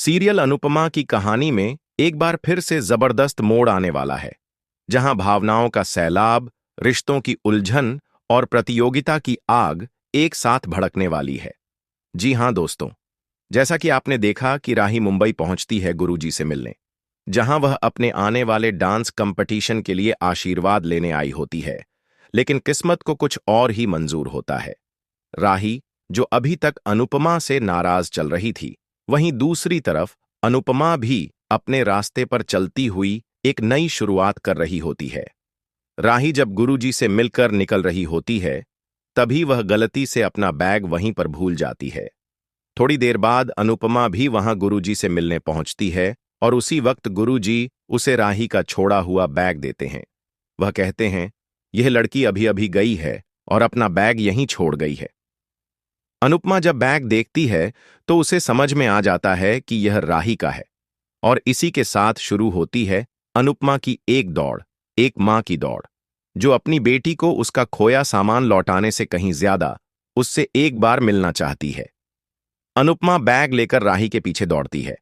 Serial Anupama की कहानी में एक बार फिर से जबरदस्त मोड़ आने वाला है, जहां भावनाओं का सैलाब, रिश्तों की उलझन और प्रतियोगिता की आग एक साथ भड़कने वाली है। जी हां दोस्तों, जैसा कि आपने देखा कि राही मुंबई पहुंचती है गुरुजी से मिलने, जहां वह अपने आने वाले डांस कंपटीशन के लिए आशीर्वाद लेने आई होती है। लेकिन किस्मत को कुछ और ही मंजूर होता है। राही, जो अभी तक अनुपमा से नाराज चल रही थी, वहीं दूसरी तरफ अनुपमा भी अपने रास्ते पर चलती हुई एक नई शुरुआत कर रही होती है। राही जब गुरुजी से मिलकर निकल रही होती है, तभी वह गलती से अपना बैग वहीं पर भूल जाती है। थोड़ी देर बाद अनुपमा भी वहां गुरुजी से मिलने पहुंचती है और उसी वक्त गुरुजी उसे राही का छोड़ा हुआ बैग देते हैं। वह कहते हैं, यह लड़की अभी अभी गई है और अपना बैग यहीं छोड़ गई है। अनुपमा जब बैग देखती है तो उसे समझ में आ जाता है कि यह राही का है, और इसी के साथ शुरू होती है अनुपमा की एक दौड़, एक मां की दौड़, जो अपनी बेटी को उसका खोया सामान लौटाने से कहीं ज्यादा उससे एक बार मिलना चाहती है। अनुपमा बैग लेकर राही के पीछे दौड़ती है।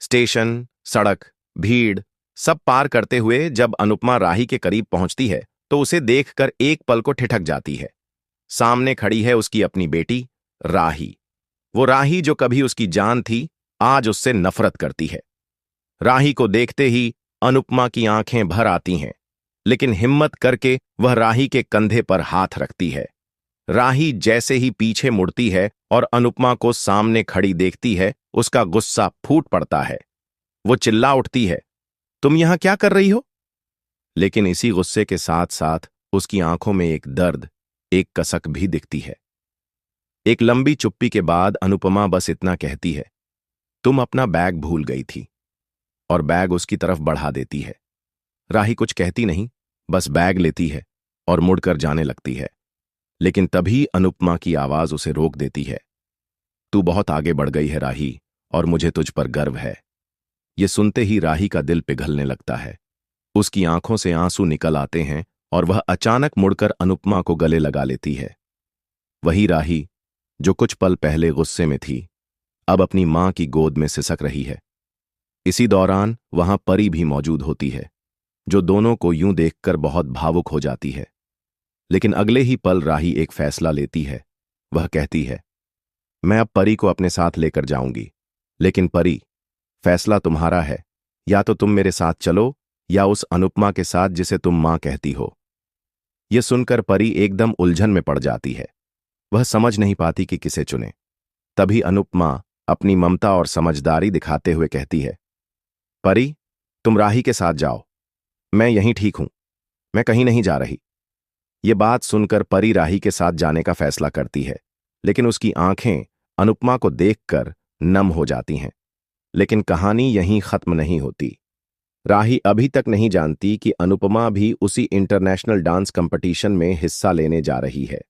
स्टेशन, सड़क, भीड़ सब पार करते हुए जब अनुपमा राही के करीब पहुंचती है तो उसे देखकर एक पल को ठिठक जाती है। सामने खड़ी है उसकी अपनी बेटी राही। वो राही जो कभी उसकी जान थी, आज उससे नफरत करती है। राही को देखते ही अनुपमा की आंखें भर आती हैं, लेकिन हिम्मत करके वह राही के कंधे पर हाथ रखती है। राही जैसे ही पीछे मुड़ती है और अनुपमा को सामने खड़ी देखती है, उसका गुस्सा फूट पड़ता है। वो चिल्ला उठती है, तुम यहां क्या कर रही हो? लेकिन इसी गुस्से के साथ साथ उसकी आंखों में एक दर्द, एक कसक भी दिखती है। एक लंबी चुप्पी के बाद अनुपमा बस इतना कहती है, तुम अपना बैग भूल गई थी, और बैग उसकी तरफ बढ़ा देती है। राही कुछ कहती नहीं, बस बैग लेती है और मुड़कर जाने लगती है। लेकिन तभी अनुपमा की आवाज उसे रोक देती है। तू बहुत आगे बढ़ गई है राही, और मुझे तुझ पर गर्व है। ये सुनते ही राही का दिल पिघलने लगता है। उसकी आंखों से आंसू निकल आते हैं और वह अचानक मुड़कर अनुपमा को गले लगा लेती है। वही राही जो कुछ पल पहले गुस्से में थी, अब अपनी मां की गोद में सिसक रही है। इसी दौरान वहां परी भी मौजूद होती है, जो दोनों को यूं देखकर बहुत भावुक हो जाती है। लेकिन अगले ही पल राही एक फैसला लेती है। वह कहती है, मैं अब परी को अपने साथ लेकर जाऊंगी। लेकिन परी, फैसला तुम्हारा है। या तो तुम मेरे साथ चलो, या उस अनुपमा के साथ जिसे तुम मां कहती हो। यह सुनकर परी एकदम उलझन में पड़ जाती है। वह समझ नहीं पाती कि किसे चुने। तभी अनुपमा अपनी ममता और समझदारी दिखाते हुए कहती है, परी, तुम राही के साथ जाओ। मैं यहीं ठीक हूं, मैं कहीं नहीं जा रही। ये बात सुनकर परी राही के साथ जाने का फैसला करती है, लेकिन उसकी आंखें अनुपमा को देखकर नम हो जाती हैं। लेकिन कहानी यहीं खत्म नहीं होती। राही अभी तक नहीं जानती कि अनुपमा भी उसी इंटरनेशनल डांस कंपटीशन में हिस्सा लेने जा रही है।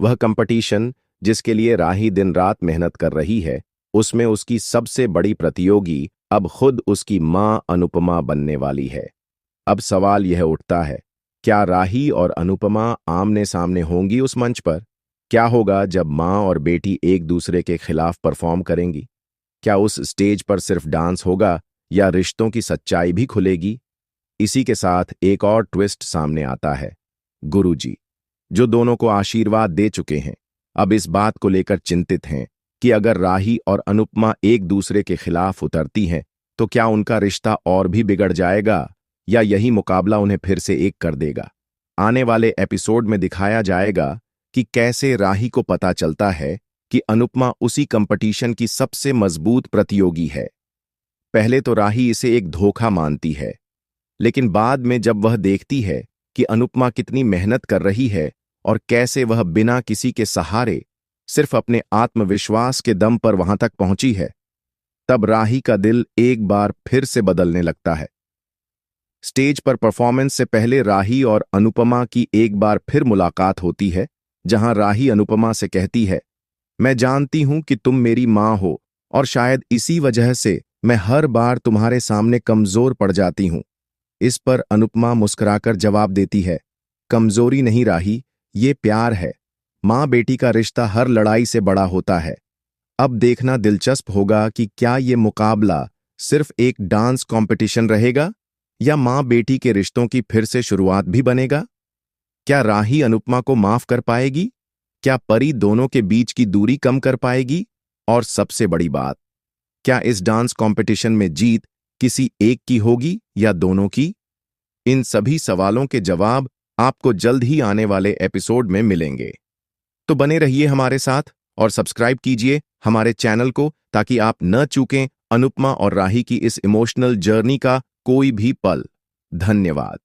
वह कंपटीशन, जिसके लिए राही दिन रात मेहनत कर रही है, उसमें उसकी सबसे बड़ी प्रतियोगी अब खुद उसकी मां अनुपमा बनने वाली है। अब सवाल यह उठता है, क्या राही और अनुपमा आमने सामने होंगी उस मंच पर? क्या होगा जब मां और बेटी एक दूसरे के खिलाफ परफॉर्म करेंगी? क्या उस स्टेज पर सिर्फ डांस होगा, या रिश्तों की सच्चाई भी खुलेगी? इसी के साथ एक और ट्विस्ट सामने आता है। गुरुजी, जो दोनों को आशीर्वाद दे चुके हैं, अब इस बात को लेकर चिंतित हैं कि अगर राही और अनुपमा एक दूसरे के खिलाफ उतरती हैं, तो क्या उनका रिश्ता और भी बिगड़ जाएगा, या यही मुकाबला उन्हें फिर से एक कर देगा? आने वाले एपिसोड में दिखाया जाएगा कि कैसे राही को पता चलता है कि अनुपमा उसी कंपटीशन की सबसे मजबूत प्रतियोगी है। पहले तो राही इसे एक धोखा मानती है, लेकिन बाद में जब वह देखती है कि अनुपमा कितनी मेहनत कर रही है और कैसे वह बिना किसी के सहारे सिर्फ अपने आत्मविश्वास के दम पर वहां तक पहुंची है, तब राही का दिल एक बार फिर से बदलने लगता है। स्टेज पर परफॉर्मेंस से पहले राही और अनुपमा की एक बार फिर मुलाकात होती है, जहां राही अनुपमा से कहती है, मैं जानती हूं कि तुम मेरी मां हो, और शायद इसी वजह से मैं हर बार तुम्हारे सामने कमजोर पड़ जाती हूं। इस पर अनुपमा मुस्कुराकर जवाब देती है, कमजोरी नहीं राही, ये प्यार है। मां बेटी का रिश्ता हर लड़ाई से बड़ा होता है। अब देखना दिलचस्प होगा कि क्या ये मुकाबला सिर्फ एक डांस कंपटीशन रहेगा या माँ बेटी के रिश्तों की फिर से शुरुआत भी बनेगा। क्या राही अनुपमा को माफ कर पाएगी? क्या परी दोनों के बीच की दूरी कम कर पाएगी? और सबसे बड़ी बात, क्या इस डांस कंपटीशन में जीत किसी एक की होगी या दोनों की? इन सभी सवालों के जवाब आपको जल्द ही आने वाले एपिसोड में मिलेंगे। तो बने रहिए हमारे साथ और सब्सक्राइब कीजिए हमारे चैनल को ताकि आप न चूकें अनुपमा और राही की इस इमोशनल जर्नी का कोई भी पल। धन्यवाद।